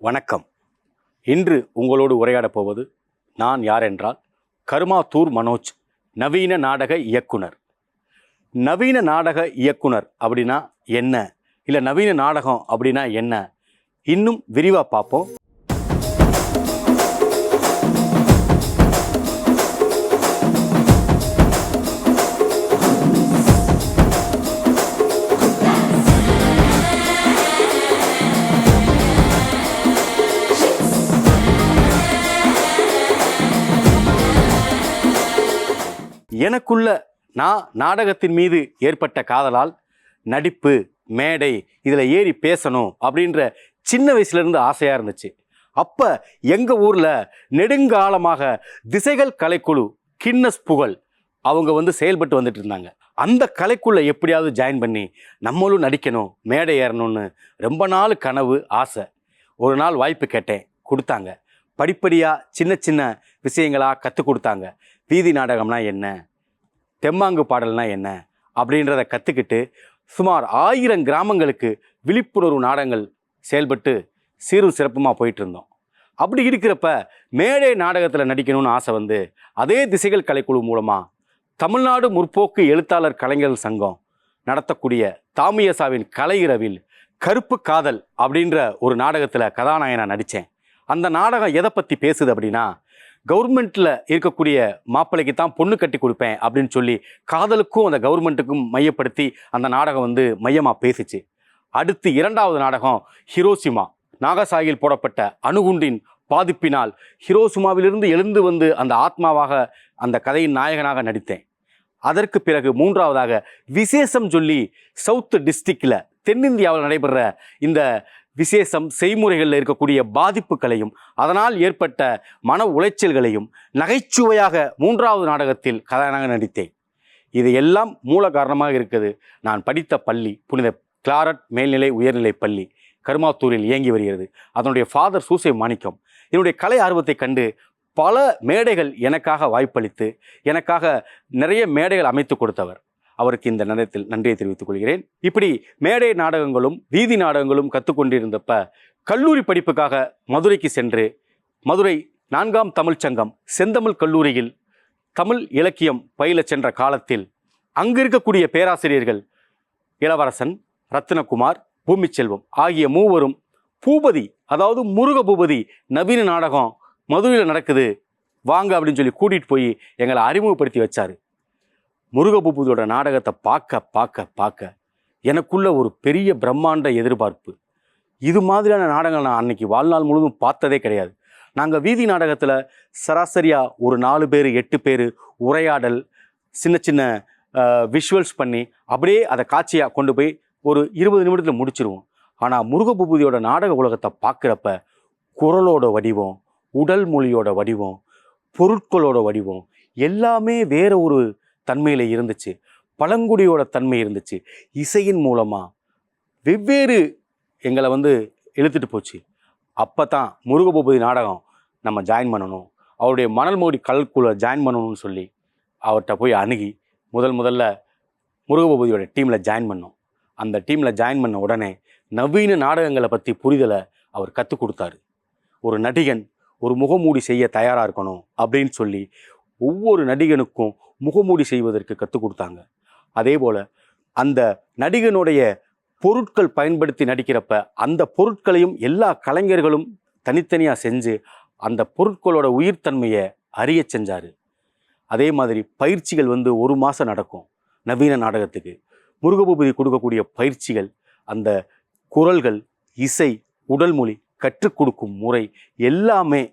வணக்கம். இன்று உங்களோடு உரையாடப் போவது நான் யார் என்றால் கருமாத்தூர் மனோஜ், நவீன நாடக இயக்குனர். நவீன நாடக இயக்குனர் அப்படின்னா என்ன, இல்லை நவீன நாடகம் அப்படின்னா என்ன, இன்னும் விரிவாக பார்ப்போம். எனக்குள்ள நாடகத்தின் மீது ஏற்பட்ட காதலால் நடிப்பு, மேடை, இதில் ஏறி பேசணும் அப்படின்ற சின்ன வயசுலேருந்து ஆசையாக இருந்துச்சு. அப்போ எங்கள் ஊரில் நெடுங்காலமாக திசைகள் கலைக்குழு கின்னஸ் புகழ் அவங்க செயல்பட்டு வந்துட்டு இருந்தாங்க. அந்த கலைக்குள்ள எப்படியாவது ஜாயின் பண்ணி நம்மளும் நடிக்கணும், மேடை ஏறணும்னு ரொம்ப நாள் கனவு, ஆசை. ஒரு நாள் வாய்ப்பு கேட்டேன், கொடுத்தாங்க. படிப்படியாக சின்ன சின்ன விஷயங்களாக கற்றுக் கொடுத்தாங்க. வீதி நாடகம்னா என்ன, தெம்மாங்கு பாடல்னா என்ன அப்படின்றத கற்றுக்கிட்டு சுமார் 1000 கிராமங்களுக்கு விழிப்புணர்வு நாடகங்கள் செயல்பட்டு சீரும் சிறப்புமாக போயிட்டு இருந்தோம். அப்படி இருக்கிறப்ப மேடை நாடகத்தில் நடிக்கணும்னு ஆசை அதே திசைகள் கலைக்குழு மூலமாக தமிழ்நாடு முற்போக்கு எழுத்தாளர் கலைஞர்கள் சங்கம் நடத்தக்கூடிய தாமியசாவின் கலை இரவில் கருப்பு காதல் அப்படின்ற ஒரு நாடகத்தில் கதாநாயகனாக நடித்தேன். அந்த நாடகம் எதை பற்றி பேசுது அப்படின்னா, கவர்மெண்ட்டில் இருக்கக்கூடிய மாப்பிள்ளைக்கு தான் பொண்ணு கட்டி கொடுப்பேன் அப்படின்னு சொல்லி காதலுக்கும் அந்த கவர்மெண்ட்டுக்கும் மையப்படுத்தி அந்த நாடகம் மையமாக பேசிச்சு. அடுத்து 2வது நாடகம் ஹிரோஷிமா. நாகசாகியில் போடப்பட்ட அணுகுண்டின் பாதிப்பினால் ஹிரோஷிமாவிலிருந்து எழுந்து அந்த ஆத்மாவாக அந்த கதையின் நாயகனாக நடித்தேன். அதற்கு பிறகு 3வதாக விசேஷம் சொல்லி சவுத் டிஸ்ட்ரிக்டில் தென்னிந்தியாவில் நடைபெற இந்த விசேஷம் செய்முறைகளில் இருக்கக்கூடிய பாதிப்புகளையும் அதனால் ஏற்பட்ட மன உளைச்சல்களையும் நகைச்சுவையாக 3வது நாடகத்தில் கதாநாயகனாக நடித்தேன். இது எல்லாம் மூல காரணமாக இருக்குது நான் படித்த பள்ளி புனித கிளாரட் மேல்நிலை உயர்நிலை பள்ளி கருமாத்தூரில் இயங்கி வருகிறது. அதனுடைய ஃபாதர் சூசை மாணிக்கம் என்னுடைய கலை ஆர்வத்தை கண்டு பல மேடைகள் எனக்காக வாய்ப்பளித்து எனக்காக நிறைய மேடைகள் அமைத்து கொடுத்தவர். அவருக்கு இந்த நேரத்தில் நன்றியை தெரிவித்துக் கொள்கிறேன். இப்படி மேடை நாடகங்களும் வீதி நாடகங்களும் கற்றுக்கொண்டிருந்தப்ப கல்லூரி படிப்புக்காக மதுரைக்கு சென்று மதுரை 4ஆம் தமிழ்ச்சங்கம் செந்தமிழ் கல்லூரியில் தமிழ் இலக்கியம் பயில சென்ற காலத்தில் அங்கு இருக்கக்கூடிய பேராசிரியர்கள் இளவரசன், ரத்னகுமார், பூமிச்செல்வம் ஆகிய மூவரும் பூபதி, அதாவது முருக பூபதி நவீன நாடகம் மதுரையில் நடக்குது வாங்க அப்படின்னு சொல்லி கூட்டிகிட்டு போய் எங்களை அறிமுகப்படுத்தி வச்சார். முருகபூபதியோட நாடகத்தை பார்க்க பார்க்க பார்க்க எனக்குள்ள ஒரு பெரிய பிரம்மாண்ட எதிர்பார்ப்பு. இது மாதிரியான நாடகங்கள் நான் அன்னைக்கு வாழ்நாள் முழுவதும் பார்த்ததே கிடையாது. நாங்கள் வீதி நாடகத்தில் சராசரியாக ஒரு 4 பேர் 8 பேர் உரையாடல், சின்ன சின்ன விஷுவல்ஸ் பண்ணி அப்படியே அதை காட்சியாக கொண்டு போய் ஒரு 20 நிமிடத்தில் முடிச்சிருவோம். ஆனால் முருகபூபதியோட நாடக உலகத்தை பார்க்குறப்ப குரலோட வடிவம், உடல் மொழியோட வடிவம், பொருட்களோட வடிவம் எல்லாமே வேற ஒரு தன்மையில் இருந்துச்சு. பழங்குடியோட தன்மை இருந்துச்சு. இசையின் மூலமாக வெவ்வேறு எங்களை இழுத்துட்டு போச்சு. அப்போ தான் முருகபூபதி நாடகம் நம்ம ஜாயின் பண்ணணும், அவருடைய மணல் மோடி கல்குள்ள ஜாயின் பண்ணணும்னு சொல்லி அவர்கிட்ட போய் அணுகி முதல்ல முருகபூபதியோட டீமில் ஜாயின் பண்ணோம். அந்த டீமில் ஜாயின் பண்ண உடனே நவீன நாடகங்களை பற்றி புரிதலை அவர் கற்றுக் கொடுத்தாரு. ஒரு நடிகன் ஒரு முகமூடி செய்ய தயாராக இருக்கணும் அப்படின்னு சொல்லி ஒவ்வொரு நடிகனுக்கும் முகமூடி செய்வதற்கு கற்றுக் கொடுத்தாங்க. அதே போல் அந்த நடிகனுடைய பொருட்கள் பயன்படுத்தி நடிக்கிறப்ப அந்த பொருட்களையும் எல்லா கலைஞர்களும் தனித்தனியாக செஞ்சு அந்த பொருட்களோட உயிர்த்தன்மையை அறிய செஞ்சார். அதே மாதிரி பயிற்சிகள் 1 மாதம் நடக்கும் நவீன நாடகத்துக்கு. முருகபூபதி கொடுக்கக்கூடிய பயிற்சிகள், அந்த குரல்கள், இசை, உடல் மொழி, கற்றுக் கொடுக்கும் முறை எல்லாமே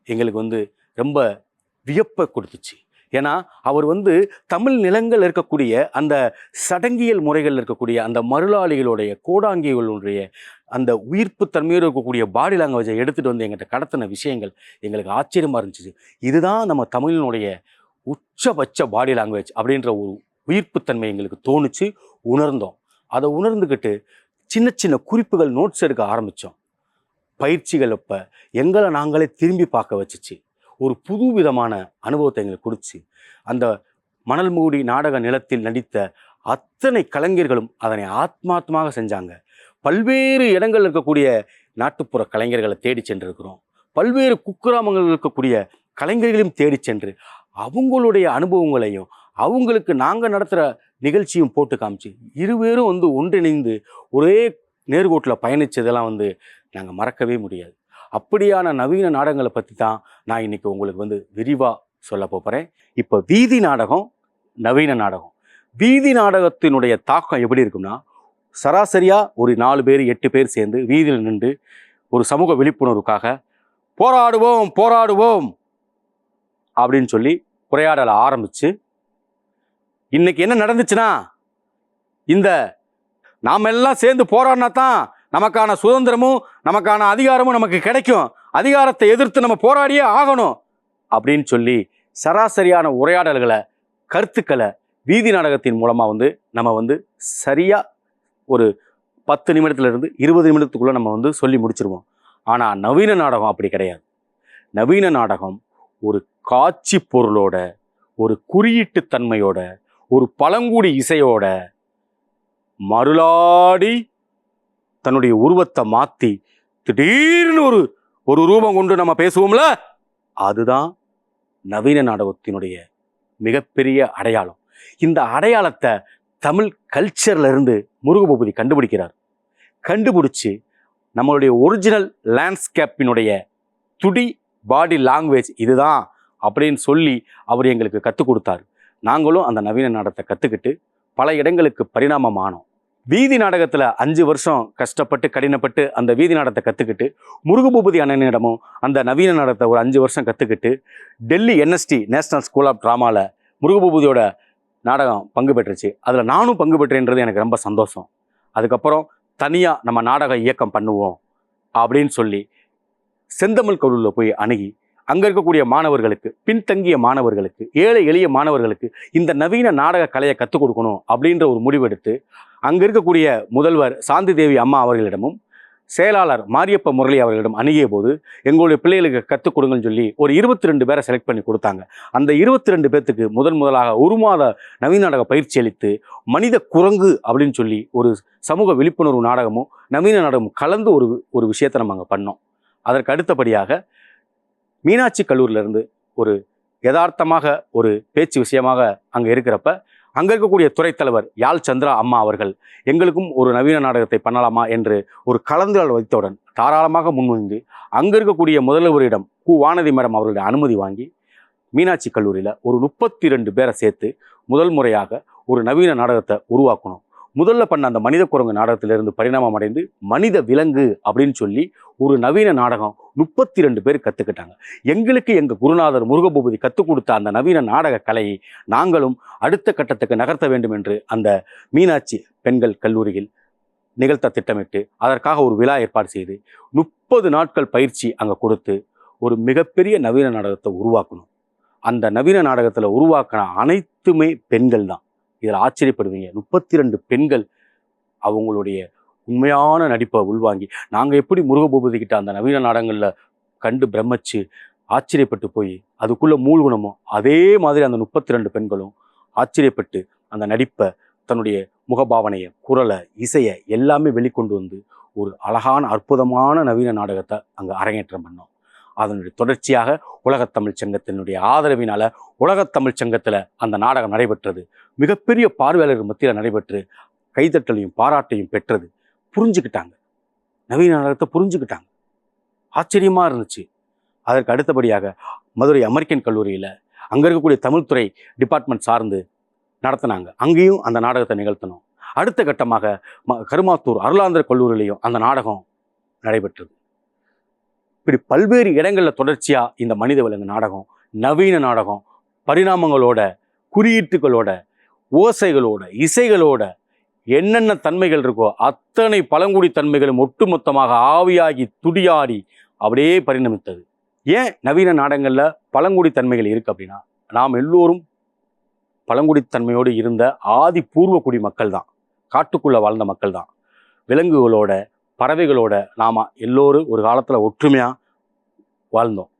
எங்களுக்கு ரொம்ப வியப்பை கொடுத்துச்சு. ஏன்னா அவர் தமிழ் நிலங்கள் இருக்கக்கூடிய அந்த சடங்கியல் முறைகள் இருக்கக்கூடிய அந்த மருளாளிகளுடைய கோடாங்கிகளுடைய அந்த உயிர்ப்பு தன்மையோடு இருக்கக்கூடிய பாடி லாங்குவேஜை எடுத்துகிட்டு எங்கிட்ட கடத்தின விஷயங்கள் எங்களுக்கு ஆச்சரியமாக இருந்துச்சு. இதுதான் நம்ம தமிழினுடைய உச்சபட்ச பாடி லாங்குவேஜ் அப்படின்ற ஒரு உயிர்ப்புத்தன்மை எங்களுக்கு தோணுச்சு, உணர்ந்தோம். அதை உணர்ந்துக்கிட்டு சின்ன சின்ன குறிப்புகள், நோட்ஸ் எடுக்க ஆரம்பித்தோம். பயிற்சிகள் அப்போ எங்களை நாங்களே திரும்பி பார்க்க வச்சுச்சு. ஒரு புது விதமான அனுபவத்தை எங்களுக்கு கொடுத்து அந்த மணல் மூடி நாடக நிலத்தில் நடித்த அத்தனை கலைஞர்களும் அதனை ஆத்மார்த்தமாக செஞ்சாங்க. பல்வேறு இடங்கள் இருக்கக்கூடிய நாட்டுப்புற கலைஞர்களை தேடி சென்றிருக்கிறோம். பல்வேறு குக்கிராமங்கள் இருக்கக்கூடிய கலைஞர்களையும் தேடி சென்று அவங்களுடைய அனுபவங்களையும் அவங்களுக்கு நாங்கள் நடத்துகிற நிகழ்ச்சியும் போட்டு காமிச்சு இருவேரும் ஒன்றிணைந்து ஒரே நேர்கோட்டில் பயணித்ததெல்லாம் நாங்கள் மறக்கவே முடியாது. அப்படியான நவீன நாடகங்களை பற்றி தான் நான் இன்னைக்கு உங்களுக்கு விரிவாக சொல்ல போகிறேன். இப்போ வீதி நாடகம், நவீன நாடகம். வீதி நாடகத்தினுடைய தாக்கம் எப்படி இருக்கும்னா, சராசரியாக ஒரு 4 பேர் 8 பேர் சேர்ந்து வீதியில் நின்று ஒரு சமூக விழிப்புணர்வுக்காக போராடுவோம் போராடுவோம் அப்படின்னு சொல்லி உரையாடலை ஆரம்பித்து இன்னைக்கு என்ன நடந்துச்சுன்னா, இந்த நாம் எல்லாம் சேர்ந்து போராடினா தான் நமக்கான சுதந்திரமும் நமக்கான அதிகாரமும் நமக்கு கிடைக்கும், அதிகாரத்தை எதிர்த்து நம்ம போராடியே ஆகணும் அப்படின்னு சொல்லி சராசரியான உரையாடல்களை, கருத்துக்களை வீதி நாடகத்தின் மூலமாக நம்ம சரியாக ஒரு 10 நிமிடத்துலேருந்து 20 நிமிடத்துக்குள்ளே நம்ம சொல்லி முடிச்சிருவோம். ஆனால் நவீன நாடகம் அப்படி கிடையாது. நவீன நாடகம் ஒரு காட்சி பொருளோட, ஒரு குறியீட்டு தன்மையோட, ஒரு பழங்குடி இசையோட மருளாடி தன்னுடைய உருவத்தை மாற்றி திடீர்னு ஒரு ரூபம் கொண்டு நம்ம பேசுவோம்ல, அதுதான் நவீன நாடகத்தினுடைய மிகப்பெரிய அடையாளம். இந்த அடையாளத்தை தமிழ் கல்ச்சர்ல இருந்து முருகபூபதி கண்டுபிடிக்கிறார். கண்டுபிடிச்சு நம்மளுடைய ஒரிஜினல் லேண்ட்ஸ்கேப்பினுடைய துடி பாடி லாங்குவேஜ் இதுதான் அப்படின்னு சொல்லி அவர் எங்களுக்கு கற்றுக் கொடுத்தார். நாங்களும் அந்த நவீன நாடகத்தை கற்றுக்கிட்டு பல இடங்களுக்கு பரிணாமமானோம். வீதி நாடகத்தில் 5 வருஷம் கஷ்டப்பட்டு கடினப்பட்டு அந்த வீதி நாடகத்தை கற்றுக்கிட்டு முருகபூபதி அண்ணனிடமும் அந்த நவீன நாடகத்தை ஒரு 5 வருஷம் கற்றுக்கிட்டு Delhi NST national school of ட்ராமாவில் முருகபூபதியோட நாடகம் பங்கு பெற்றுச்சு. அதில் நானும் பங்கு பெற்றேன்றது எனக்கு ரொம்ப சந்தோஷம். அதுக்கப்புறம் தனியாக நம்ம நாடக இயக்கம் பண்ணுவோம் அப்படின்னு சொல்லி செந்தமிழ் கல்லூரியில் போய் அணுகி அங்கே இருக்கக்கூடிய மாணவர்களுக்கு, பின்தங்கிய மாணவர்களுக்கு, ஏழை எளிய மாணவர்களுக்கு இந்த நவீன நாடக கலையை கற்றுக் கொடுக்கணும் அப்படின்ற ஒரு முடிவெடுத்து அங்கே இருக்கக்கூடிய முதல்வர் சாந்தி தேவி அம்மா அவர்களிடமும் செயலாளர் மாரியப்ப முரளி அவர்களிடம் அணுகிய போது எங்களுடைய பிள்ளைகளுக்கு கற்றுக் கொடுங்கன்னு சொல்லி ஒரு 22 பேரை செலக்ட் பண்ணி கொடுத்தாங்க. அந்த 22 பேர்த்துக்கு முதலாக 1 மாத நவீன நாடக பயிற்சி அளித்து மனித குரங்கு அப்படின்னு சொல்லி ஒரு சமூக விழிப்புணர்வு நாடகமும் நவீன நாடகமும் கலந்து ஒரு விஷயத்தை நம்ம அங்கே பண்ணோம். அதற்கு அடுத்தபடியாக மீனாட்சி கல்லூரியிலிருந்து ஒரு யதார்த்தமாக ஒரு பேச்சு விஷயமாக அங்கே இருக்கிறப்ப அங்கே இருக்கக்கூடிய துறைத் தலைவர் யாழ் சந்திரா அம்மா அவர்கள் எங்களுக்கும் ஒரு நவீன நாடகத்தை பண்ணலாமா என்று ஒரு கலந்துரையாடல் வைத்தவுடன் தாராளமாக முன்வந்து அங்கே இருக்கக்கூடிய முதல்வரிடம் வானதி மேடம் அவர்களுடைய அனுமதி வாங்கி மீனாட்சி கல்லூரியில் ஒரு 32 பேரை சேர்த்து முதல் முறையாக ஒரு நவீன நாடகத்தை உருவாக்கணும். முதல்ல பண்ண அந்த மனித குரங்கு நாடகத்திலிருந்து பரிணாமம் அடைந்து மனித விலங்கு அப்படின்னு சொல்லி ஒரு நவீன நாடகம் 32 பேர் கற்றுக்கிட்டாங்க. எங்களுக்கு எங்கள் குருநாதர் முருகபூபதி கற்றுக் கொடுத்த அந்த நவீன நாடக கலையை நாங்களும் அடுத்த கட்டத்துக்கு நகர்த்த வேண்டும் என்று அந்த மீனாட்சி பெண்கள் கல்லூரியில் நிகழ்த்த திட்டமிட்டு அதற்காக ஒரு விழா ஏற்பாடு செய்து 30 நாட்கள் பயிற்சி அங்கே கொடுத்து ஒரு மிகப்பெரிய நவீன நாடகத்தை உருவாக்கணும். அந்த நவீன நாடகத்தில் உருவாக்கின அனைத்துமே பெண்கள் தான். இதில் ஆச்சரியப்படுவீங்க, 32 பெண்கள் அவங்களுடைய உண்மையான நடிப்பை உள்வாங்கி நாங்கள் எப்படி முருகபூபதி கிட்ட அந்த நவீன நாடகங்களில் கண்டு பிரமிச்சு ஆச்சரியப்பட்டு போய் அதுக்குள்ளே மூழ்குணமோ அதே மாதிரி அந்த 32 பெண்களும் ஆச்சரியப்பட்டு அந்த நடிப்பை, தன்னுடைய முகபாவனையை, குரலை, இசையை எல்லாமே வெளிக்கொண்டு வந்து ஒரு அழகான அற்புதமான நவீன நாடகத்தை அங்கே அரங்கேற்றம் பண்ணோம். அதனுடைய தொடர்ச்சியாக உலகத்தமிழ் சங்கத்தினுடைய ஆதரவினால உலகத்தமிழ் சங்கத்தில் அந்த நாடகம் நடைபெற்றது. மிகப்பெரிய பார்வையாளர்கள் மத்தியில் நடைபெற்று கைதட்டலையும் பாராட்டையும் பெற்றது. புரிஞ்சுக்கிட்டாங்க, நவீன நாடகத்தை புரிஞ்சுக்கிட்டாங்க. ஆச்சரியமாக இருந்துச்சு. அதற்கு அடுத்தபடியாக மதுரை அமெரிக்கன் கல்லூரியில் அங்கே இருக்கக்கூடிய தமிழ்துறை டிபார்ட்மெண்ட் சார்ந்து நடத்தினாங்க. அங்கேயும் அந்த நாடகத்தை நிகழ்த்தினோம். அடுத்த கட்டமாக கருமாத்தூர் அருளாந்தர் கல்லூரியிலையும் அந்த நாடகம் நடைபெற்றது. இப்படி பல்வேறு இடங்களில் தொடர்ச்சியாக இந்த மனித விலங்கு நாடகம், நவீன நாடகம் பரிணாமங்களோட, குறியீட்டுகளோட, ஓசைகளோட, இசைகளோட என்னென்ன தன்மைகள் இருக்கோ அத்தனை பழங்குடி தன்மைகளும் ஒட்டுமொத்தமாக ஆவியாகி துடியாடி அப்படியே பரிணமித்தது. ஏன் நவீன நாடகங்களில் பழங்குடி தன்மைகள் இருக்குது அப்படின்னா, நாம் எல்லோரும் பழங்குடித்தன்மையோடு இருந்த ஆதி பூர்வ குடி மக்கள் தான், காட்டுக்குள்ளே வாழ்ந்த மக்கள் தான். விலங்குகளோட, பறவைகளோட நாம் எல்லோரும் ஒரு காலத்தில் ஒற்றுமையாக வாழ்ந்தோம்.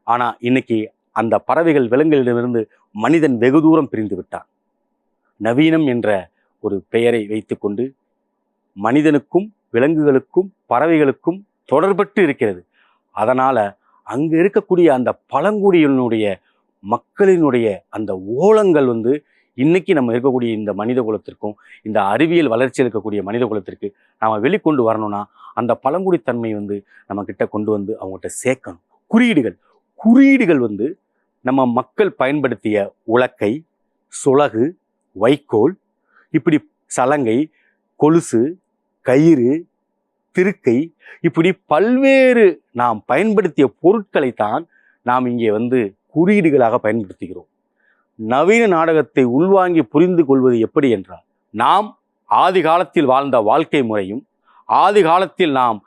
ஆனால் இன்னைக்கு அந்த பறவைகள் விலங்குகளிடமிருந்து மனிதன் வெகு தூரம் பிரிந்து விட்டான். நவீனம் என்ற ஒரு பெயரை வைத்துக்கொண்டு மனிதனுக்கும் விலங்குகளுக்கும் பறவைகளுக்கும் தொடர்பட்டு இருக்கிறது. அதனால் அங்கே இருக்கக்கூடிய அந்த பழங்குடியினுடைய மக்களினுடைய அந்த ஓலங்கள் இன்னைக்கு நம்ம இருக்கக்கூடிய இந்த மனித குலத்திற்கும் இந்த அறிவியல் வளர்ச்சி இருக்கக்கூடிய மனித குலத்திற்கு நாம் வெளிக்கொண்டு வரணும்னா அந்த பழங்குடித்தன்மை நம்ம கிட்ட கொண்டு அவங்ககிட்ட சேர்க்கணும். குறியீடுகள் நம்ம மக்கள் பயன்படுத்திய உலக்கை, சுளகு, வைக்கோல், இப்படி சலங்கை, கொலுசு, கயிறு, திருக்கை, இப்படி பல்வேறு நாம் பயன்படுத்திய பொருட்களைத்தான் நாம் இங்கே குறியீடுகளாக பயன்படுத்துகிறோம். நவீன நாடகத்தை உள்வாங்கி புரிந்து கொள்வது எப்படி என்றால், நாம் ஆதி காலத்தில் வாழ்ந்த வாழ்க்கை முறையும் ஆதி காலத்தில் நாம்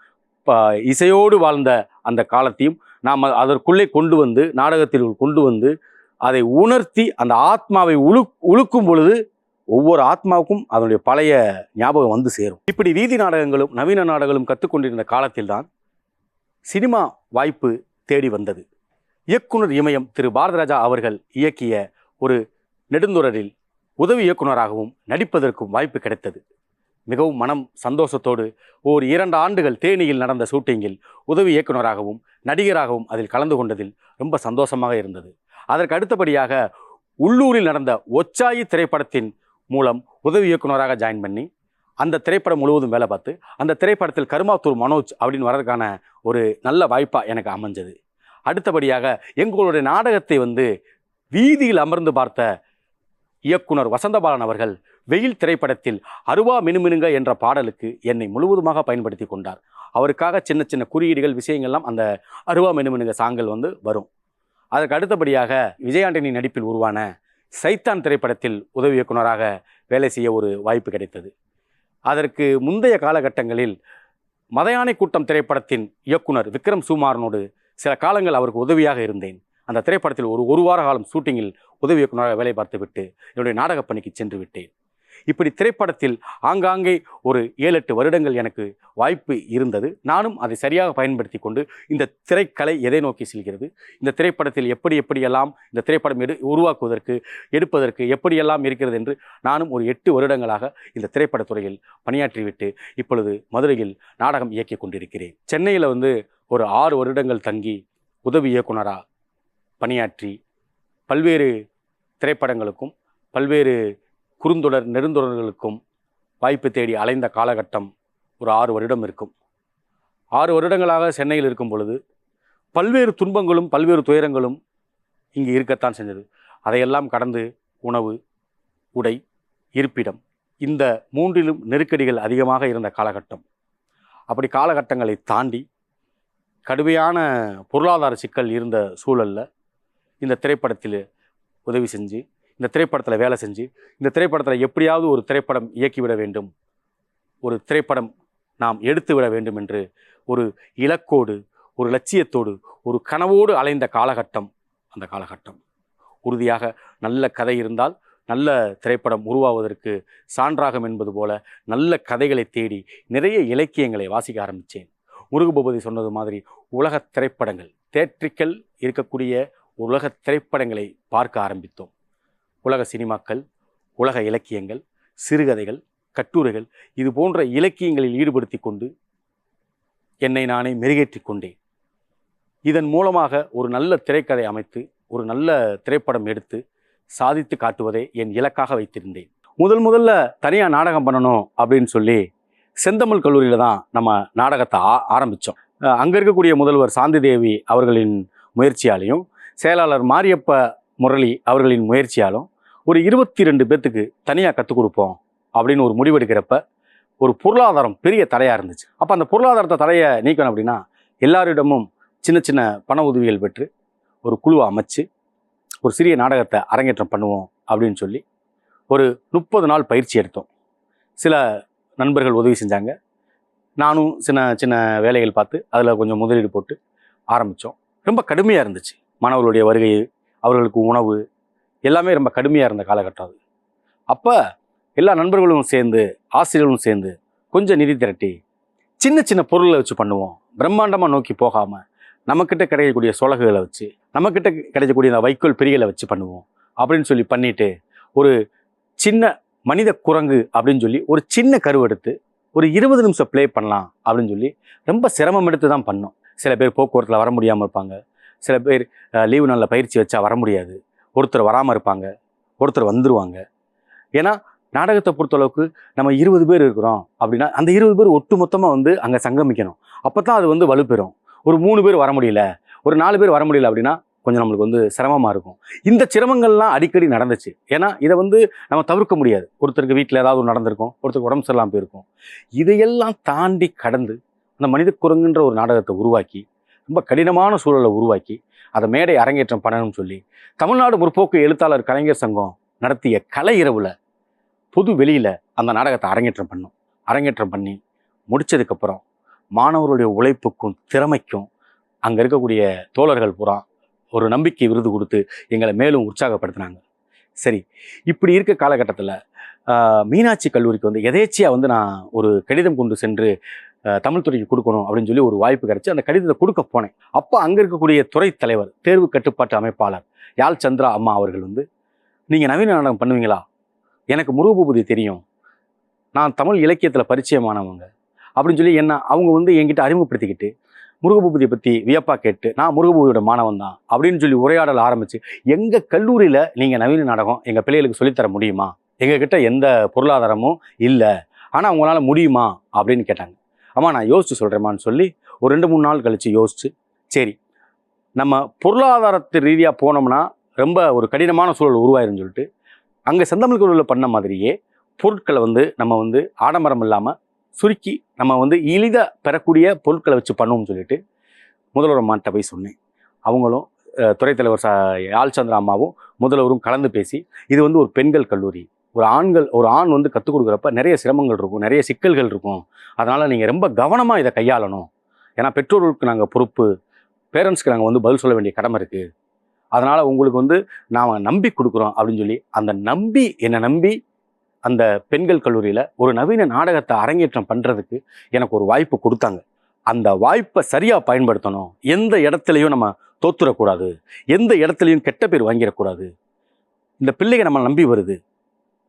இசையோடு வாழ்ந்த அந்த காலத்தையும் நாம் அதற்குள்ளே கொண்டு நாடகத்தில் கொண்டு அதை உணர்த்தி அந்த ஆத்மாவை உழுக்கும் பொழுது ஒவ்வொரு ஆத்மாவுக்கும் அதனுடைய பழைய ஞாபகம் சேரும். இப்படி வீதி நாடகங்களும் நவீன நாடகங்களும் கற்றுக்கொண்டிருந்த காலத்தில்தான் சினிமா வாய்ப்பு தேடி வந்தது. இயக்குனர் இமயம் திரு பாரதிராஜா அவர்கள் இயக்கிய ஒரு நெடுந்தொடரில் உதவி இயக்குனராகவும் நடிப்பதற்கும் வாய்ப்பு கிடைத்தது. மிகவும் மனம் சந்தோஷத்தோடு 2 ஆண்டுகள் தேனியில் நடந்த ஷூட்டிங்கில் உதவி இயக்குனராகவும் நடிகராகவும் அதில் கலந்து கொண்டதில் ரொம்ப சந்தோஷமாக இருந்தது. அதற்கு அடுத்தபடியாக உள்ளூரில் நடந்த ஒச்சாயி திரைப்படத்தின் மூலம் உதவி இயக்குனராக ஜாயின் பண்ணி அந்த திரைப்படம் முழுவதும் வேலை பார்த்து அந்த திரைப்படத்தில் கருமாத்தூர் மனோஜ் அப்படின்னு வர்றதுக்கான ஒரு நல்ல வாய்ப்பாக எனக்கு அமைஞ்சது. அடுத்தபடியாக எங்களுடைய நாடகத்தை வீதியில் அமர்ந்து பார்த்த இயக்குனர் வசந்தபாலன் அவர்கள் வெயில் திரைப்படத்தில் அருவா மினுமினுங்க என்ற பாடலுக்கு என்னை முழுவதுமாக பயன்படுத்தி கொண்டார். அவருக்காக சின்ன சின்ன குறியீடுகள் விஷயங்கள்லாம் அந்த அருவா மினுமினுங்க சாங்கல் வரும். அதற்கு அடுத்தபடியாக விஜயாண்டனி நடிப்பில் உருவான சைத்தான் திரைப்படத்தில் உதவி இயக்குனராக வேலை செய்ய ஒரு வாய்ப்பு கிடைத்தது. அதற்கு முந்தைய காலகட்டங்களில் மதயானை கூட்டம் திரைப்படத்தின் இயக்குனர் விக்ரம் சுமாரனோடு சில காலங்கள் அவருக்கு உதவியாக இருந்தேன். அந்த திரைப்படத்தில் ஒரு வார காலம் ஷூட்டிங்கில் உதவி இயக்குனராக வேலை பார்த்துவிட்டு என்னுடைய நாடகப் பணிக்கு சென்று விட்டேன். இப்படி திரைப்படத்தில் ஆங்காங்கே ஒரு 7-8 வருடங்கள் எனக்கு வாய்ப்பு இருந்தது. நானும் அதை சரியாக பயன்படுத்தி கொண்டு இந்த திரைக்கலை எதை நோக்கி செல்கிறது, இந்த திரைப்படத்தில் எப்படியெல்லாம் இந்த திரைப்படம் உருவாக்குவதற்கு எடுப்பதற்கு எப்படியெல்லாம் இருக்கிறது என்று நானும் ஒரு 8 வருடங்களாக இந்த திரைப்படத்துறையில் பணியாற்றிவிட்டு இப்பொழுது மதுரையில் நாடகம் இயக்கி கொண்டிருக்கிறேன். சென்னையில் ஒரு 6 வருடங்கள் தங்கி உதவி இயக்குனராக பணியாற்றி பல்வேறு திரைப்படங்களுக்கும் பல்வேறு குறுந்தொடர் நெடுந்தொடர்களுக்கும் வாய்ப்பு தேடி அலைந்த காலகட்டம் ஒரு 6 வருடம் இருக்கும். 6 வருடங்களாக சென்னையில் இருக்கும் பொழுது பல்வேறு துன்பங்களும் பல்வேறு துயரங்களும் இங்கு இருக்கத்தான் செஞ்சது. அதையெல்லாம் கடந்து உணவு, உடை, இருப்பிடம், இந்த 3லும் நெருக்கடிகள் அதிகமாக இருந்த காலகட்டம். அப்படி காலகட்டங்களை தாண்டி கடுமையான பொருளாதார சிக்கல் இருந்த சூழலில் இந்த திரைப்படத்தில் உதவி செஞ்சு இந்த திரைப்படத்தில் வேலை செஞ்சு இந்த திரைப்படத்தில் எப்படியாவது ஒரு திரைப்படம் இயக்கிவிட வேண்டும், ஒரு திரைப்படம் நாம் எடுத்து விட வேண்டும் என்று ஒரு இலக்கோடு ஒரு லட்சியத்தோடு ஒரு கனவோடு அலைந்த காலகட்டம் அந்த காலகட்டம். உறுதியாக நல்ல கதை இருந்தால் நல்ல திரைப்படம் உருவாவதற்கு சான்றாகும் என்பது போல நல்ல கதைகளை தேடி நிறைய இலக்கியங்களை வாசிக்க ஆரம்பித்தேன். முருகபூபதி சொன்னது மாதிரி உலக திரைப்படங்கள் தேட்ரிக்கல் இருக்கக்கூடிய உலக திரைப்படங்களை பார்க்க ஆரம்பித்தோம். உலக சினிமாக்கள், உலக இலக்கியங்கள், சிறுகதைகள், கட்டுரைகள், இது போன்ற இலக்கியங்களில் ஈடுபடுத்தி கொண்டு என்னை நானே மெருகேற்றி கொண்டேன். இதன் மூலமாக ஒரு நல்ல திரைக்கதை அமைத்து ஒரு நல்ல திரைப்படம் எடுத்து சாதித்து காட்டுவதை என் இலக்காக வைத்திருந்தேன். முதல்ல தனியாக நாடகம் பண்ணணும் அப்படின்னு சொல்லி செந்தமிழ் கல்லூரியில் தான் நம்ம நாடகத்தை ஆரம்பித்தோம். அங்கே இருக்கக்கூடிய முதல்வர் சாந்தி தேவி அவர்களின் முயற்சியாலையும் செயலாளர் மாரியப்ப முரளி அவர்களின் முயற்சியாலும் ஒரு 22 பேர்த்துக்கு தனியாக கற்றுக் கொடுப்போம் அப்படின்னு ஒரு முடிவெடுக்கிறப்ப ஒரு பொருளாதாரம் பெரிய தடையாக இருந்துச்சு. அப்போ அந்த பொருளாதாரத்தை தடையை நீக்கணும் அப்படின்னா எல்லாரிடமும் சின்ன சின்ன பண உதவிகள் பெற்று ஒரு குழுவை அமைச்சு ஒரு சிறிய நாடகத்தை அரங்கேற்றம் பண்ணுவோம் அப்படின்னு சொல்லி ஒரு 30 நாள் பயிற்சி எடுத்தோம். சில நண்பர்கள் உதவி செஞ்சாங்க. நானும் சின்ன சின்ன வேலைகள் பார்த்து அதில் கொஞ்சம் முதலீடு போட்டு ஆரம்பித்தோம். ரொம்ப கடுமையாக இருந்துச்சு. மாணவர்களுடைய வருகை, அவர்களுக்கு உணவு எல்லாமே ரொம்ப கடுமையாக இருந்த காலகட்டம் அது. அப்போ எல்லா நண்பர்களும் சேர்ந்து ஆசிரியர்களும் சேர்ந்து கொஞ்சம் நிதி திரட்டி சின்ன சின்ன பொருளை வச்சு பண்ணுவோம். பிரம்மாண்டமாக நோக்கி போகாமல் நம்மக்கிட்ட கிடைக்கக்கூடிய சொலகுகளை வச்சு நம்மக்கிட்ட கிடைக்கக்கூடிய இந்த வைக்கோல் பிரிகளை வச்சு பண்ணுவோம் அப்படின்னு சொல்லி பண்ணிட்டு ஒரு சின்ன மனித குரங்கு அப்படின்னு சொல்லி ஒரு சின்ன கருவெடுத்து ஒரு 20 நிமிஷம் ப்ளே பண்ணலாம் அப்படின்னு சொல்லி ரொம்ப சிரமம் எடுத்து தான் பண்ணோம். சில பேர் போக்குவரத்தில் வர முடியாமல் இருப்பாங்க, சில பேர் லீவு நாளில் பயிற்சி வச்சா வர முடியாது, ஒருத்தர் வராமல் இருப்பாங்க, ஒருத்தர் வந்துடுவாங்க. ஏன்னா நாடகத்தை பொறுத்தளவுக்கு நம்ம 20 பேர் இருக்கிறோம் அப்படின்னா அந்த 20 பேர் ஒட்டு மொத்தமாக வந்து அங்கே சங்கமிக்கணும். அப்போ தான் அது வந்து வலுப்பெறும். ஒரு 3 பேர் வர முடியல, ஒரு 4 பேர் வர முடியல அப்படின்னா கொஞ்சம் நம்மளுக்கு வந்து சிரமமாக இருக்கும். இந்த சிரமங்கள்லாம் அடிக்கடி நடந்துச்சு. ஏன்னா இதை வந்து நம்ம தவிர்க்க முடியாது. ஒருத்தருக்கு வீட்டில் ஏதாவது ஒரு நடந்திருக்கும், ஒருத்தருக்கு உடம்பு சரியில்லாமல் போயிருக்கும். இதையெல்லாம் தாண்டி கடந்து அந்த மனித குரங்குன்ற ஒரு நாடகத்தை உருவாக்கி ரொம்ப கடினமான சூழலை உருவாக்கி அதை மேடை அரங்கேற்றம் பண்ணணும்னு சொல்லி தமிழ்நாடு முற்போக்கு எழுத்தாளர் கலைஞர் சங்கம் நடத்திய கலை இரவில் பொது வெளியில் அந்த நாடகத்தை அரங்கேற்றம் பண்ணி முடித்ததுக்கப்புறம் மாணவர்களுடைய உழைப்புக்கும் திறமைக்கும் அங்கே இருக்கக்கூடிய தோழர்கள் பூரா ஒரு நம்பிக்கை விருது கொடுத்து எங்களை மேலும் உற்சாகப்படுத்தினாங்க. சரி, இப்படி இருக்க காலகட்டத்தில் மீனாட்சி கல்லூரிக்கு வந்து எதேச்சியாக வந்து நான் ஒரு கடிதம் கொண்டு சென்று தமிழ் துறைக்கு கொடுக்கணும் அப்படின்னு சொல்லி ஒரு வாய்ப்பு கிடைச்சி அந்த கடிதத்தை கொடுக்க போனேன். அப்போ அங்கே இருக்கக்கூடிய துறை தலைவர், தேர்வு கட்டுப்பாட்டு அமைப்பாளர் யாழ் சந்திரா அம்மா அவர்கள் வந்து, நீங்கள் நவீன நாடகம் பண்ணுவீங்களா? எனக்கு முருகபூபதி தெரியும், நான் தமிழ் இலக்கியத்தில் பரிச்சயமானவங்க அப்படின்னு சொல்லி அவங்க வந்து என்கிட்ட அறிமுகப்படுத்திக்கிட்டு முருகபூபதியை பற்றி வியப்பாக கேட்டு, நான் முருகபூதியோட மாணவன் தான் அப்படின்னு சொல்லி உரையாடல் ஆரம்பித்து, எங்கள் கல்லூரியில் நீங்கள் நவீன நாடகம் எங்கள் பிள்ளைகளுக்கு சொல்லித்தர முடியுமா? எங்ககிட்ட எந்த பொருளாதாரமும் இல்லை, ஆனால் உங்களால் முடியுமா அப்படின்னு கேட்டாங்க. அம்மா நான் யோசிச்சு சொல்கிறேம்மான்னு சொல்லி ஒரு 2-3 நாள் கழித்து யோசிச்சு, சரி நம்ம பொருளாதாரத்து ரீதியாக போனோம்னா ரொம்ப ஒரு கடினமான சூழல் உருவாயிருன்னு சொல்லிட்டு அங்கே செந்தமிழ் கல்லூரியில் பண்ண மாதிரியே பொருட்களை வந்து நம்ம வந்து ஆடம்பரம் இல்லாமல் சுருக்கி நம்ம வந்து எளிதாக பெறக்கூடிய பொருட்களை வச்சு பண்ணுவோம்னு சொல்லிட்டு முதல்வர் அம்மாட்ட போய் சொன்னேன். அவங்களும் துறை தலைவர் யாழ் சந்திரா அம்மாவும் முதல்வரும் கலந்து பேசி, இது வந்து ஒரு பெண்கள் கல்லூரி, ஒரு ஆண் வந்து கற்றுக் கொடுக்குறப்ப நிறைய சிரமங்கள் இருக்கும், நிறைய சிக்கல்கள் இருக்கும், அதனால் நீங்கள் ரொம்ப கவனமாக இதை கையாளணும். ஏன்னா பெற்றோர்களுக்கு நாங்கள் பொறுப்பு, பேரண்ட்ஸ்க்கு நாங்கள் வந்து பதில் சொல்ல வேண்டிய கடமை இருக்குது, அதனால் உங்களுக்கு வந்து நாம் நம்பி கொடுக்குறோம் அப்படின்னு சொல்லி என்னை நம்பி அந்த பெண்கள் கல்லூரியில் ஒரு நவீன நாடகத்தை அரங்கேற்றம் பண்ணுறதுக்கு எனக்கு ஒரு வாய்ப்பு கொடுத்தாங்க. அந்த வாய்ப்பை சரியாக பயன்படுத்தணும். எந்த இடத்துலையும் நம்ம தோத்துடக்கூடாது, எந்த இடத்துலையும் கெட்ட பேர் வாங்கிடக்கூடாது. இந்த பிள்ளைங்க நம்ம நம்பி வருது,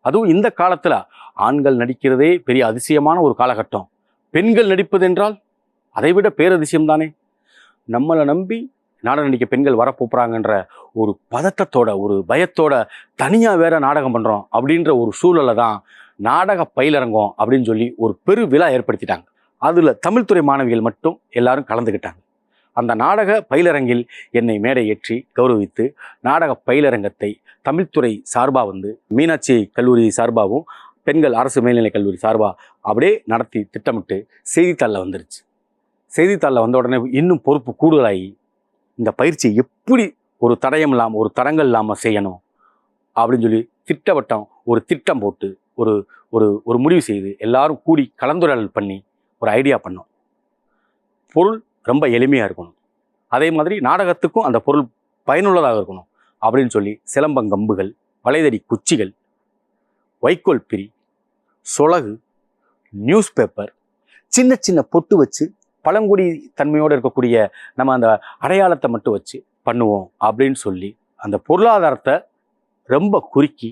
அதுவும் இந்த காலத்தில் ஆண்கள் நடிக்கிறதே பெரிய அதிசயமான ஒரு காலகட்டம், பெண்கள் நடிப்பது என்றால் அதைவிட பேரதிசயம் தானே. நம்மளை நம்பி நாடகம் நடிக்க பெண்கள் வரப்போகிறாங்கன்ற ஒரு பதட்டத்தோட ஒரு பயத்தோட தனியாக வேற நாடகம் பண்ணுறோம் அப்படின்ற ஒரு சூழலை தான் நாடக பயிலரங்கம் அப்படின்னு சொல்லி ஒரு பெரு விழா ஏற்படுத்திட்டாங்க. அதில் தமிழ்துறை மாணவிகள் மட்டும் எல்லாரும் கலந்துக்கிட்டாங்க. அந்த நாடக பயிலரங்கில் என்னை மேடை ஏற்றி கௌரவித்து நாடக பயிலரங்கத்தை தமிழ்துறை சார்பாக வந்து மீனாட்சி கல்லூரி சார்பாகவும் பெண்கள் அரசு மேல்நிலை கல்லூரி சார்பாக அப்படியே நடத்தி திட்டமிட்டு செய்தித்தாளில் வந்துருச்சு. செய்தித்தாளில் வந்த உடனே இன்னும் பொறுப்பு கூடுதலாகி இந்த பயிற்சி எப்படி ஒரு தடயம் இல்லாமல் ஒரு தடங்கள் இல்லாமல் செய்யணும் அப்படின்னு சொல்லி ஒரு திட்டம் போட்டு ஒரு ஒரு ஒரு முடிவு செய்து எல்லாரும் கூடி கலந்துரையாடல் பண்ணி ஒரு ஐடியா பண்ணோம். பொருள் ரொம்ப எளிமையாக இருக்கணும், அதே மாதிரி நாடகத்துக்கும் அந்த பொருள் பயனுள்ளதாக இருக்கணும் அப்படின்னு சொல்லி சிலம்பங்கம்புகள், வளைதடி குச்சிகள், வைக்கோல் பிரி, சொலகு, நியூஸ் பேப்பர், சின்ன சின்ன பொட்டு வச்சு பழங்குடி தன்மையோடு இருக்கக்கூடிய நம்ம அந்த அடையாளத்தை மட்டும் வச்சு பண்ணுவோம் அப்படின்னு சொல்லி அந்த பொருளாதாரத்தை ரொம்ப குறுக்கி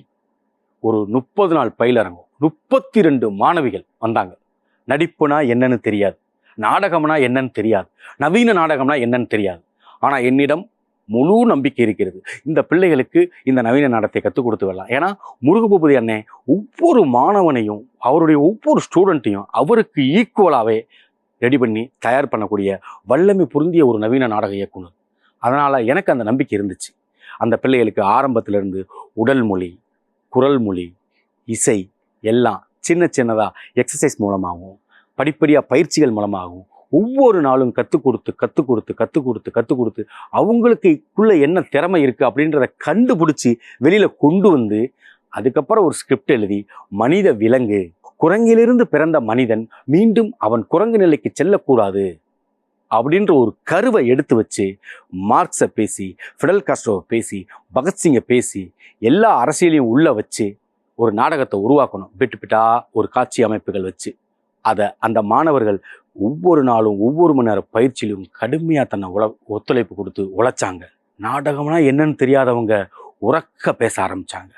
ஒரு 30 நாள் பயிலரங்கம் 32 மாணவிகள் வந்தாங்க. நடிப்புனா என்னன்னு தெரியாது, நாடகம்னா என்னன்னு தெரியாது, நவீன நாடகம்னா என்னன்னு தெரியாது. ஆனால் என்னிடம் முழு நம்பிக்கை இருக்கிறது, இந்த பிள்ளைகளுக்கு இந்த நவீன நாடகத்தை கற்றுக் கொடுத்து வரலாம். ஏன்னா முருகபூபதி அண்ணன் ஒவ்வொரு மாணவனையும் அவருடைய ஒவ்வொரு ஸ்டூடெண்ட்டையும் அவருக்கு ஈக்குவலாகவே ரெடி பண்ணி தயார் பண்ணக்கூடிய வல்லமை பொருந்திய ஒரு நவீன நாடக இயக்குனர். அதனால் எனக்கு அந்த நம்பிக்கை இருந்துச்சு. அந்த பிள்ளைகளுக்கு ஆரம்பத்திலிருந்து உடல் மொழி, குரல் மொழி, இசை எல்லாம் சின்னதாக எக்ஸசைஸ் மூலமாகவும் படிப்படியாக பயிற்சிகள் மூலமாகவும் ஒவ்வொரு நாளும் கற்றுக் கொடுத்து அவங்களுக்குள்ள என்ன திறமை இருக்குது அப்படின்றத கண்டுபிடிச்சி வெளியில் கொண்டு வந்து அதுக்கப்புறம் ஒரு ஸ்கிரிப்ட் எழுதி மனித விலங்கு, குரங்கிலிருந்து பிறந்த மனிதன் மீண்டும் அவன் குரங்கு நிலைக்கு செல்லக்கூடாது அப்படின்ற ஒரு கருவை எடுத்து வச்சு மார்க்ஸை பேசி, ஃபிடல் காஸ்ட்ரோவை பேசி, பகத்சிங்கை பேசி எல்லா அரசியலையும் உள்ள வச்சு ஒரு நாடகத்தை உருவாக்கணும். பிட்டா ஒரு காட்சி அமைப்புகள் வச்சு அதை அந்த மாணவர்கள் ஒவ்வொரு நாளும் ஒவ்வொரு மணி நேரம் பயிற்சியிலும் கடுமையாக தன்னை ஒத்துழைப்பு கொடுத்து உழைச்சாங்க. நாடகம்னா என்னன்னு தெரியாதவங்க உறக்க பேச ஆரம்பித்தாங்க.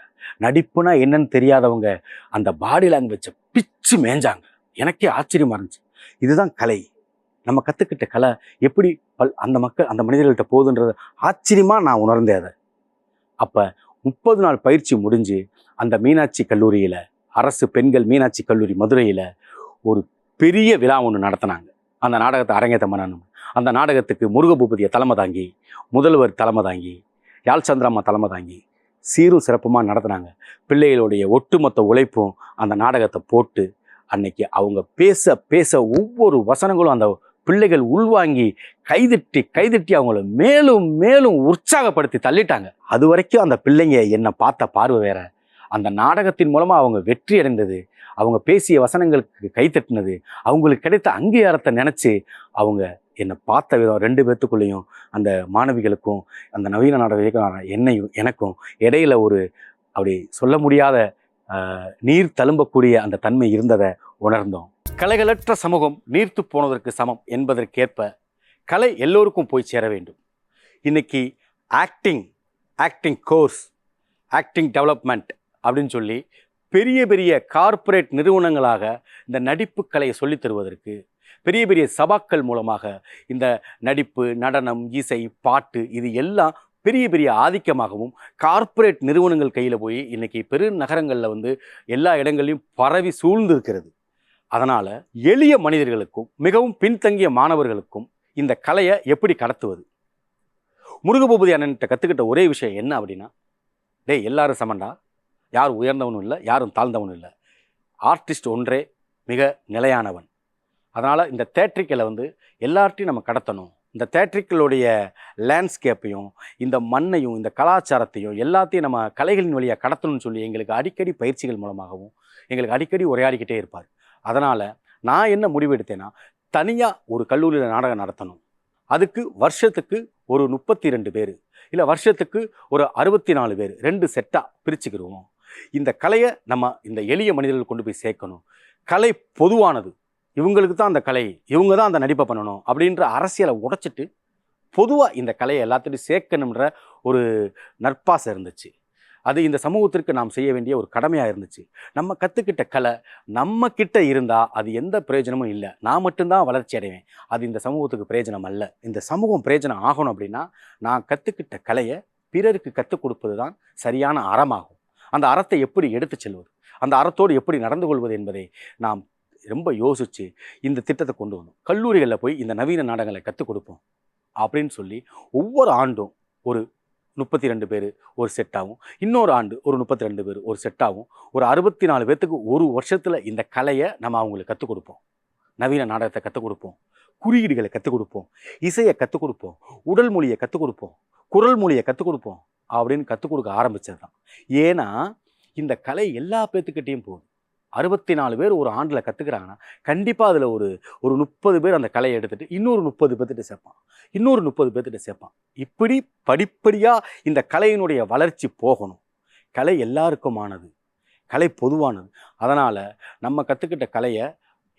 நடிப்புனா என்னன்னு தெரியாதவங்க அந்த பாடி லாங்குவேஜை பிச்சு மேய்ஞ்சாங்க. எனக்கே ஆச்சரியமாக இருந்துச்சு. இதுதான் கலை. நம்ம கற்றுக்கிட்ட கலை எப்படி அந்த அந்த மனிதர்கள்ட்ட போகுதுன்றது ஆச்சரியமாக நான் உணர்ந்தேன் அதை. அப்போ 30 நாள் பயிற்சி முடிஞ்சு அந்த மீனாட்சி கல்லூரியில், அரசு பெண்கள் மீனாட்சி கல்லூரி மதுரையில் ஒரு பெரிய விழா ஒன்று நடத்தினாங்க. அந்த நாடகத்தை அரங்கேற்றம் பண்ணணும். அந்த நாடகத்துக்கு முருகபூபதியை தலைமை தாங்கி, முதல்வர் தலைமை தாங்கி, யாழ் சந்திராம்மா தலைமை தாங்கி சீரும் சிறப்புமாக நடத்தினாங்க. பிள்ளைகளுடைய ஒட்டுமொத்த உழைப்பும் அந்த நாடகத்தை போட்டு அன்னைக்கு அவங்க பேச பேச ஒவ்வொரு வசனங்களும் அந்த பிள்ளைகள் உள்வாங்கி கைதட்டி அவங்கள மேலும் மேலும் உற்சாகப்படுத்தி தள்ளிட்டாங்க. அது வரைக்கும் அந்த பிள்ளைங்க என்னை பார்த்த பார்வை வேற. அந்த நாடகத்தின் மூலமாக அவங்க வெற்றி அடைந்தது, அவங்க பேசிய வசனங்களுக்கு கைத்தட்டினது, அவங்களுக்கு கிடைத்த அங்கீகாரத்தை நினச்சி அவங்க என்னை பார்த்த விதம் 2 பேர்த்துக்குள்ளேயும், அந்த மாணவிகளுக்கும் அந்த நவீன நாடக எனக்கும் இடையில ஒரு அப்படி சொல்ல முடியாத நீர் தழும்பக்கூடிய அந்த தன்மை இருந்ததை உணர்ந்தோம். கலைகளற்ற சமூகம் நீர்த்து போனதற்கு சமம் என்பதற்கேற்ப கலை எல்லோருக்கும் போய் சேர வேண்டும். இன்னைக்கு ஆக்டிங் கோர்ஸ், ஆக்டிங் டெவலப்மெண்ட் அப்படின்னு சொல்லி பெரிய பெரிய கார்ப்பரேட் நிறுவனங்களாக இந்த நடிப்பு கலையை சொல்லித் தருவதற்கு, பெரிய பெரிய சபாக்கள் மூலமாக இந்த நடிப்பு, நடனம், இசை, பாட்டு இது எல்லாம் பெரிய பெரிய ஆதிக்கமாகவும் கார்ப்பரேட் நிறுவனங்கள் கையில் போய் இன்னைக்கு பெருநகரங்களில் எல்லா இடங்கள்லையும் பரவி சூழ்ந்து இருக்கிறது. அதனால் எளிய மனிதர்களுக்கும் மிகவும் பின்தங்கிய மாணவர்களுக்கும் இந்த கலையை எப்படி கடத்துவது? முருகபூபதி அண்ணன்கிட்ட கற்றுக்கிட்ட ஒரே விஷயம் என்ன அப்படின்னா, எல்லாரும் சமண்டா, யாரும் உயர்ந்தவனும் இல்லை, யாரும் தாழ்ந்தவனும் இல்லை, ஆர்டிஸ்ட் ஒன்றே மிக நிலையானவன். அதனால் இந்த தேட்ரிக்கலை எல்லார்ட்டையும் நம்ம கடத்தணும். இந்த தேட்ரிக்களுடைய லேண்ட்ஸ்கேப்பையும், இந்த மண்ணையும், இந்த கலாச்சாரத்தையும் எல்லாத்தையும் நம்ம கலைகளின் வழியாக கடத்தணும்னு சொல்லி எங்களுக்கு அடிக்கடி பயிற்சிகள் மூலமாகவும் எங்களுக்கு அடிக்கடி உரையாடிக்கிட்டே இருப்பார். அதனால் நான் என்ன முடிவு எடுத்தேன்னா, தனியாக ஒரு கல்லூரியில் நாடகம் நடத்தணும். அதுக்கு வருஷத்துக்கு ஒரு 32 பேர், இல்லை வருஷத்துக்கு ஒரு 64 பேர் 2 செட்டாக பிரிச்சுக்கிடுவோம். இந்த கலையை நம்ம இந்த எளிய மனிதர்கள் கொண்டு போய் சேர்க்கணும். கலை பொதுவானது, இவங்களுக்கு தான் அந்த கலை, இவங்க தான் அந்த நடிப்பை பண்ணணும் அப்படின்ற அரசியலை உடைச்சிட்டு பொதுவாக இந்த கலையை எல்லாத்தையும் சேர்க்கணுன்ற ஒரு நற்பாசை இருந்துச்சு. அது இந்த சமூகத்திற்கு நாம் செய்ய வேண்டிய ஒரு கடமையாக இருந்துச்சு. நம்ம கற்றுக்கிட்ட கலை நம்ம கிட்ட இருந்தால் அது எந்த பிரயோஜனமும் இல்லை. நான் மட்டும்தான் வளர்ச்சி அடைவேன், அது இந்த சமூகத்துக்கு பிரயோஜனம் அல்ல. இந்த சமூகம் பிரயோஜனம் ஆகணும் அப்படின்னா நான் கற்றுக்கிட்ட கலையை பிறருக்கு கற்றுக் கொடுப்பது தான் சரியான அறமாகும். அந்த அறத்தை எப்படி எடுத்து செல்வது, அந்த அறத்தோடு எப்படி நடந்து கொள்வது என்பதை நாம் ரொம்ப யோசித்து இந்த திட்டத்தை கொண்டு வந்தோம். கல்லூரிகளில் போய் இந்த நவீன நாடகங்களை கற்றுக் கொடுப்போம் அப்படின்னு சொல்லி ஒவ்வொரு ஆண்டும் ஒரு 32 பேர் ஒரு செட்டாகவும், இன்னொரு ஆண்டு ஒரு 32 பேர் ஒரு செட்டாகவும், ஒரு 64 பேர்த்துக்கு ஒரு வருஷத்தில் இந்த கலையை நம்ம அவங்களுக்கு கற்றுக் கொடுப்போம். நவீன நாடகத்தை கற்றுக் கொடுப்போம், குறியீடுகளை கற்றுக் கொடுப்போம், இசையை கற்றுக் கொடுப்போம், உடல் மொழியை கற்றுக் கொடுப்போம், குரல் மொழியை கற்றுக் கொடுப்போம் அப்படின்னு கற்றுக் கொடுக்க ஆரம்பித்தது தான். ஏன்னா இந்த கலை எல்லா பேர்த்துக்கிட்டேயும் போகுது. 64 பேர் ஒரு ஆண்டில் கற்றுக்கிறாங்கன்னா கண்டிப்பாக அதில் ஒரு 30 பேர் அந்த கலையை எடுத்துகிட்டு இன்னொரு 30 பேர்த்திட்ட சேர்ப்பான், இன்னொரு 30 பேர்த்திட்ட சேர்ப்பான். இப்படி படிப்படியாக இந்த கலையினுடைய வளர்ச்சி போகணும். கலை எல்லாருக்குமானது, கலை பொதுவானது. அதனால் நம்ம கற்றுக்கிட்ட கலையை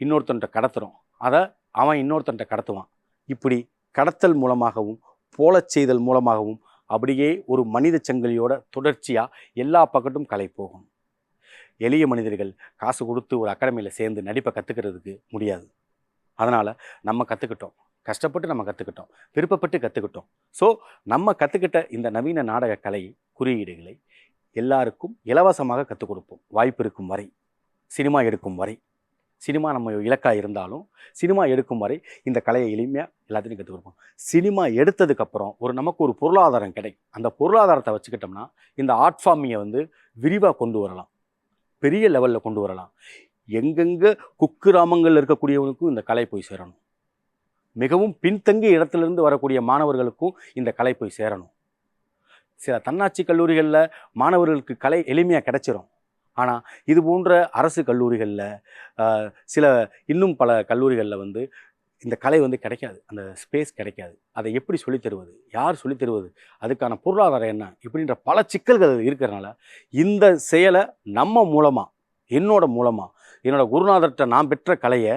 இன்னொருத்தன்ட்ட கடத்துகிறோம், அதை அவன் இன்னொருத்தன்ட்ட கடத்துவான். இப்படி கடத்தல் மூலமாகவும் போலச் செய்தல் மூலமாகவும் அப்படியே ஒரு மனித சங்கிலியோட தொடர்ச்சியாக எல்லா பக்கட்டும் கலை போகணும். எளிய மனிதர்கள் காசு கொடுத்து ஒரு அகாடமியில் சேர்ந்து நடிப்பை கற்றுக்கிறதுக்கு முடியாது. அதனால் நம்ம கற்றுக்கிட்டோம், கஷ்டப்பட்டு நம்ம கற்றுக்கிட்டோம், விருப்பப்பட்டு கற்றுக்கிட்டோம். ஸோ நம்ம கற்றுக்கிட்ட இந்த நவீன நாடக கலை குறியீடுகளை எல்லாருக்கும் இலவசமாக கற்றுக் கொடுப்போம். வாய்ப்பு இருக்கும் வரை, சினிமா எடுக்கும் வரை, சினிமா நம்ம இலக்காக இருந்தாலும் சினிமா எடுக்கும் வரை இந்த கலையை எளிமையாக எல்லாத்தையும் கற்றுக் கொடுப்போம். சினிமா எடுத்ததுக்கப்புறம் நமக்கு ஒரு பொருளாதாரம் கிடைக்கும். அந்த பொருளாதாரத்தை வச்சுக்கிட்டோம்னா இந்த ஆர்ட் ஃபார்மியை விரிவாக கொண்டு வரலாம், பெரிய லெவலில் கொண்டு வரலாம். எங்கெங்கே குக்கிராமங்களில் இருக்கக்கூடியவனுக்கும் இந்த கலை போய் சேரணும். மிகவும் பின்தங்கிய இடத்துலேருந்து வரக்கூடிய மாணவர்களுக்கும் இந்த கலை போய் சேரணும். சில தன்னாட்சி கல்லூரிகளில் மாணவர்களுக்கு கலை எளிமையாக கிடைச்சிரும். ஆனால் இது போன்ற அரசு கல்லூரிகளில், சில இன்னும் பல கல்லூரிகளில் இந்த கலை கிடைக்காது, அந்த ஸ்பேஸ் கிடைக்காது. அதை எப்படி சொல்லித்தருவது, யார் சொல்லித்தருவது, அதுக்கான பொருளாதாரம் என்ன, இப்படின்ற பல சிக்கல்கள் இருக்கிறனால இந்த செயலை நம்ம மூலமாக, என்னோட குருநாதர்கிட்ட நான் பெற்ற கலையை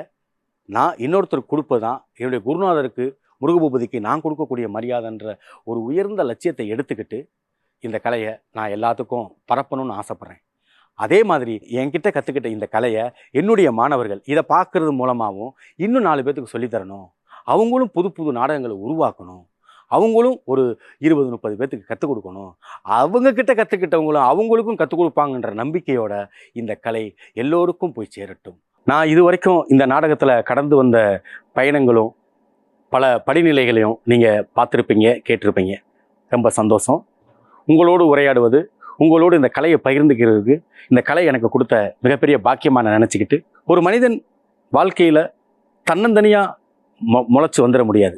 நான் இன்னொருத்தருக்கு கொடுப்பது தான் என்னுடைய குருநாதருக்கு, முருகபூபதிக்கு நான் கொடுக்கக்கூடிய மரியாதைன்ற ஒரு உயர்ந்த லட்சியத்தை எடுத்துக்கிட்டு இந்த கலையை நான் எல்லாத்துக்கும் பரப்பணும்னு ஆசைப்பட்றேன். அதே மாதிரி என்கிட்ட கற்றுக்கிட்ட இந்த கலையை என்னுடைய மாணவர்கள் இதை பார்க்கறது மூலமாகவும் இன்னும் 4 பேர்த்துக்கு சொல்லித்தரணும். அவங்களும் புது புது நாடகங்களை உருவாக்கணும். அவங்களும் ஒரு 20-30 பேர்த்துக்கு கற்றுக் கொடுக்கணும். அவங்கக்கிட்ட கற்றுக்கிட்டவங்களும் அவங்களுக்கும் கற்றுக் கொடுப்பாங்கன்ற நம்பிக்கையோட இந்த கலை எல்லோருக்கும் போய் சேரட்டும். நான் இது வரைக்கும் இந்த நாடகத்தில் கடந்து வந்த பயணங்களும் பல படிநிலைகளையும் நீங்கள் பார்த்துருப்பீங்க, கேட்டிருப்பீங்க. ரொம்ப சந்தோஷம். உங்களோடு உரையாடுவது, உங்களோடு இந்த கலையை பகிர்ந்துக்கிறதுக்கு இந்த கலை எனக்கு கொடுத்த மிகப்பெரிய பாக்கியமாக நான் நினச்சிக்கிட்டு, ஒரு மனிதன் வாழ்க்கையில் தன்னந்தனியாக முளைச்சி வந்துட முடியாது.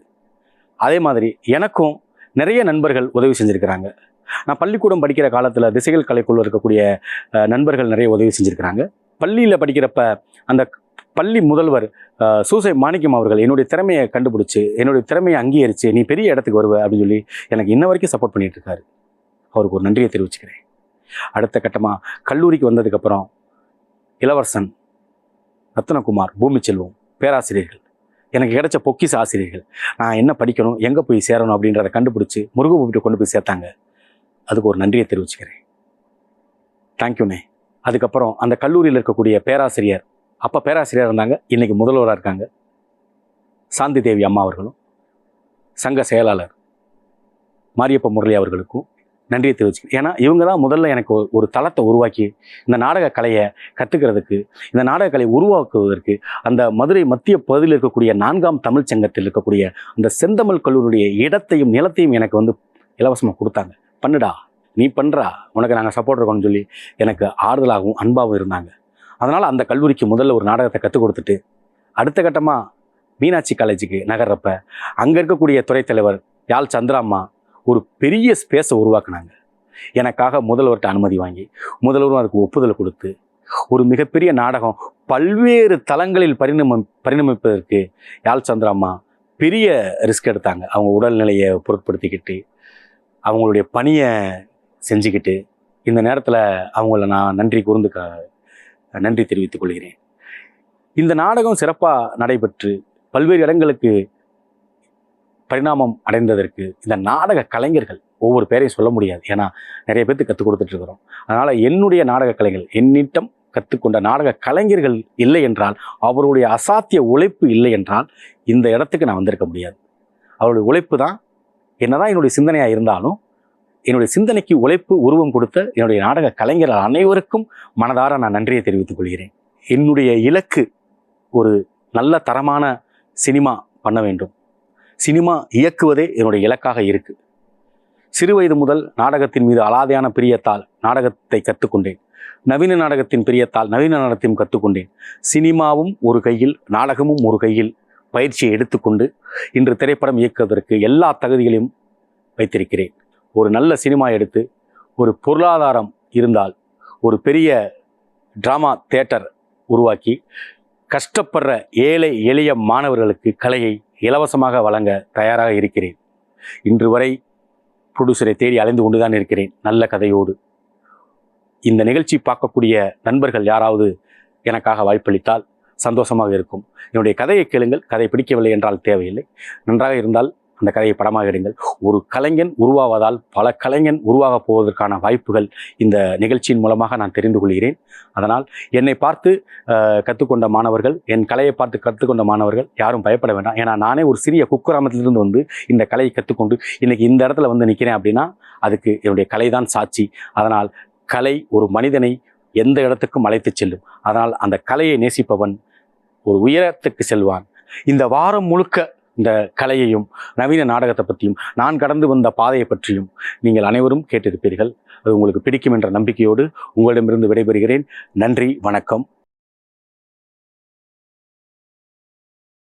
அதே மாதிரி எனக்கும் நிறைய நண்பர்கள் உதவி செஞ்சுருக்கிறாங்க. நான் பள்ளிக்கூடம் படிக்கிற காலத்தில் திசைகள் கலைக்குள்ள இருக்கக்கூடிய நண்பர்கள் நிறைய உதவி செஞ்சுருக்கிறாங்க. பள்ளியில் படிக்கிறப்ப அந்த பள்ளி முதல்வர் சூசை மாணிக்கம் அவர்கள் என்னுடைய திறமையை கண்டுபிடிச்சி, என்னுடைய திறமையை அங்கீகரித்து, நீ பெரிய இடத்துக்கு வருவ அப்படின்னு சொல்லி எனக்கு இன்ன வரைக்கும் சப்போர்ட் பண்ணிகிட்டு இருக்காரு. அவருக்கு ஒரு நன்றியை தெரிவிச்சுக்கிறேன். அடுத்த கட்டமாக கல்லூரிக்கு வந்ததுக்கப்புறம் இளவரசன், ரத்னகுமார், பூமி செல்வம் பேராசிரியர்கள், எனக்கு கிடைச்ச பொக்கிஷ ஆசிரியர்கள், நான் என்ன படிக்கணும், எங்கே போய் சேரணும் அப்படின்றத கண்டுபிடிச்சி முருகப்பட்டு கொண்டு போய் சேர்த்தாங்க. அதுக்கு ஒரு நன்றியை தெரிவிச்சுக்கிறேன். தேங்க்யூண்ணே. அதுக்கப்புறம் அந்த கல்லூரியில் இருக்கக்கூடிய பேராசிரியர், அப்போ பேராசிரியர் இருந்தாங்க, இன்றைக்கி முதல்வராக இருக்காங்க, சாந்தி தேவி அம்மா அவர்களும், சங்க செயலாளர் மாரியப்ப முரளி அவர்களுக்கும் நன்றியை தெரிவிச்சுக்கிறேன். ஏன்னா இவங்க தான் முதல்ல எனக்கு ஒரு தளத்தை உருவாக்கி இந்த நாடக கலையை கற்றுக்கிறதுக்கு, இந்த நாடக கலையை உருவாக்குவதற்கு அந்த மதுரை மத்திய பகுதியில் இருக்கக்கூடிய 4ஆம் தமிழ் சங்கத்தில் இருக்கக்கூடிய அந்த செந்தமிழ் கல்லூரியுடைய இடத்தையும் நிலத்தையும் எனக்கு இலவசமாக கொடுத்தாங்க. பண்ணுடா, நீ பண்ணுறா, உனக்கு நாங்கள் சப்போர்ட் இருக்கோம்னு சொல்லி எனக்கு ஆறுதலாகவும் அன்பாகவும் இருந்தாங்க. அதனால் அந்த கல்லூரிக்கு முதல்ல ஒரு நாடகத்தை கற்றுக் கொடுத்துட்டு அடுத்த கட்டமாக மீனாட்சி காலேஜுக்கு நகர்றப்ப அங்கே இருக்கக்கூடிய துறைத் தலைவர் யாழ் சந்திராம்மா ஒரு பெரிய ஸ்பேஸை உருவாக்குனாங்க. எனக்காக முதல்வர்கிட்ட அனுமதி வாங்கி முதல்வரும் அதுக்கு ஒப்புதல் கொடுத்து ஒரு மிகப்பெரிய நாடகம் பல்வேறு தளங்களில் பரிணமிப்பதற்கு யாழ் சந்திராம்மா பெரிய ரிஸ்க் எடுத்தாங்க. அவங்க உடல்நிலையை பொருட்படுத்திக்கிட்டு அவங்களுடைய பணியை செஞ்சுக்கிட்டு இந்த நேரத்தில் அவங்கள நான் நன்றி தெரிவித்துக் கொள்கிறேன். இந்த நாடகம் சிறப்பாக நடைபெற்று பல்வேறு இடங்களுக்கு பரிணாமம் அடைந்ததற்கு இந்த நாடக கலைஞர்கள் ஒவ்வொரு பேரையும் சொல்ல முடியாது. ஏன்னா நிறைய பேருக்கு கற்றுக் கொடுத்துட்ருக்குறோம். அதனால் என்னுடைய நாடக கலைஞர்கள், என்னிடம் கற்றுக்கொண்ட நாடக கலைஞர்கள் இல்லை என்றால், அவருடைய அசாத்திய உழைப்பு இல்லை என்றால் இந்த இடத்துக்கு நான் வந்திருக்க முடியாது. அவருடைய உழைப்பு தான் என்னதான் என்னுடைய சிந்தனையாக இருந்தாலும், என்னுடைய சிந்தனைக்கு உழைப்பு உருவம் கொடுத்த என்னுடைய நாடக கலைஞர்கள் அனைவருக்கும் மனதார நான் நன்றியை தெரிவித்துக் கொள்கிறேன். என்னுடைய இலக்கு ஒரு நல்ல தரமான சினிமா பண்ண வேண்டும். சினிமா இயக்குவதே என்னுடைய இலக்காக இருக்குது. சிறுவயது முதல் நாடகத்தின் மீது அலாதையான பிரியத்தால் நாடகத்தை கற்றுக்கொண்டேன். நவீன நாடகத்தின் பிரியத்தால் நவீன நாடகத்தையும் கற்றுக்கொண்டேன். சினிமாவும் ஒரு கையில், நாடகமும் ஒரு கையில் பயிற்சியை எடுத்துக்கொண்டு இன்று திரைப்படம் இயக்குவதற்கு எல்லா தகுதிகளையும் வைத்திருக்கிறேன். ஒரு நல்ல சினிமா எடுத்து ஒரு பொருளாதாரம் இருந்தால் ஒரு பெரிய ட்ராமா தியேட்டர் உருவாக்கி கஷ்டப்படுற ஏழை எளிய மாணவர்களுக்கு கலையை இலவசமாக வழங்க தயாராக இருக்கிறேன். இன்று வரை ப்ரொடியூசரை தேடி அலைந்து கொண்டுதான் இருக்கிறேன் நல்ல கதையோடு. இந்த நிகழ்ச்சி பார்க்கக்கூடிய நண்பர்கள் யாராவது எனக்காக வாய்ப்பளித்தால் சந்தோஷமாக இருக்கும். என்னுடைய கதையை கேளுங்கள். கதை பிடிக்கவில்லை என்றால் தேவையில்லை. நன்றாக இருந்தால் அந்த கதையை படமாக எடுங்கள். ஒரு கலைஞன் உருவாவதால் பல கலைஞன் உருவாகப் போவதற்கான வாய்ப்புகள் இந்த நிகழ்ச்சியின் மூலமாக நான் தெரிந்து கொள்கிறேன். அதனால் என்னை பார்த்து கற்றுக்கொண்ட மாணவர்கள், என் கலையை பார்த்து கற்றுக்கொண்ட மாணவர்கள் யாரும் பயப்பட வேண்டாம். ஏன்னா நானே ஒரு சிறிய குக்கிராமத்திலிருந்து இந்த கலையை கற்றுக்கொண்டு இன்றைக்கி இந்த இடத்துல நிற்கிறேன் அப்படின்னா அதுக்கு என்னுடைய கலை தான் சாட்சி. அதனால் கலை ஒரு மனிதனை எந்த இடத்துக்கும் அழைத்து செல்லும். அதனால் அந்த கலையை நேசிப்பவன் ஒரு உயரத்துக்கு செல்வான். இந்த வாரம் முழுக்க இந்த கலையையும் நவீன நாடகத்தை பற்றியும் நான் கடந்து வந்த பாதையை பற்றியும் நீங்கள் அனைவரும் கேட்டிருப்பீர்கள். அது உங்களுக்கு பிடிக்கும் என்ற நம்பிக்கையோடு உங்களிடமிருந்து விடைபெறுகிறேன். நன்றி, வணக்கம்.